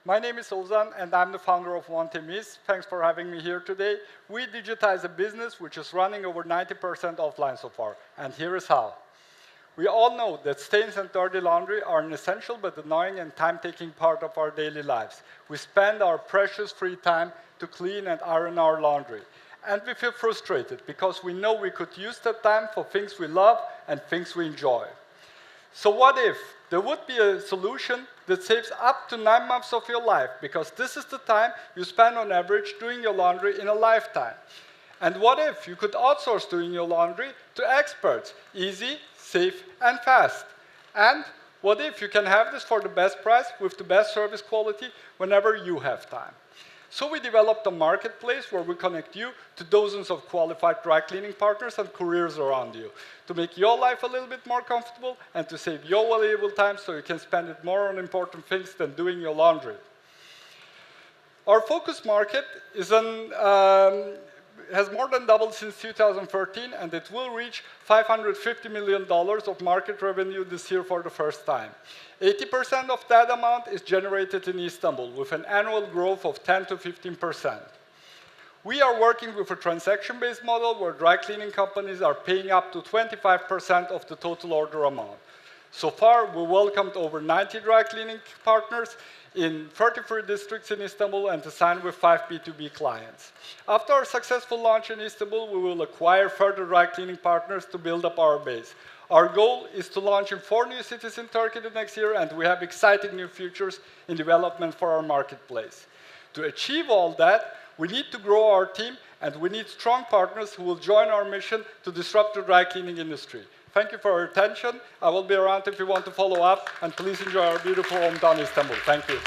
My name is Ozan, and I'm the founder of 1Temiz. Thanks for having me here today. We digitize a business which is running over 90% offline so far, and here is how. We all know that stains and dirty laundry are an essential but annoying and time-taking part of our daily lives. We spend our precious free time to clean and iron our laundry. And we feel frustrated because we know we could use that time for things we love and things we enjoy. So what if there would be a solution that saves up to 9 months of your life, because this is the time you spend on average doing your laundry in a lifetime? And what if you could outsource doing your laundry to experts? Easy, safe, and fast. And what if you can have this for the best price with the best service quality whenever you have time? So we developed a marketplace where we connect you to dozens of qualified dry cleaning partners and couriers around you to make your life a little bit more comfortable and to save your valuable time so you can spend it more on important things than doing your laundry. Our focus market is has more than doubled since 2013, and it will reach $550 million of market revenue this year for the first time. 80% of that amount is generated in Istanbul, with an annual growth of 10 to 15%. We are working with a transaction-based model where dry cleaning companies are paying up to 25% of the total order amount. So far, we welcomed over 90 dry cleaning partners in 33 districts in Istanbul and signed with 5 B2B clients. After our successful launch in Istanbul, we will acquire further dry cleaning partners to build up our base. Our goal is to launch in 4 new cities in Turkey the next year, and we have exciting new futures in development for our marketplace. To achieve all that, we need to grow our team, and we need strong partners who will join our mission to disrupt the dry cleaning industry. Thank you for your attention. I will be around if you want to follow up, and please enjoy our beautiful hometown, Istanbul. Thank you.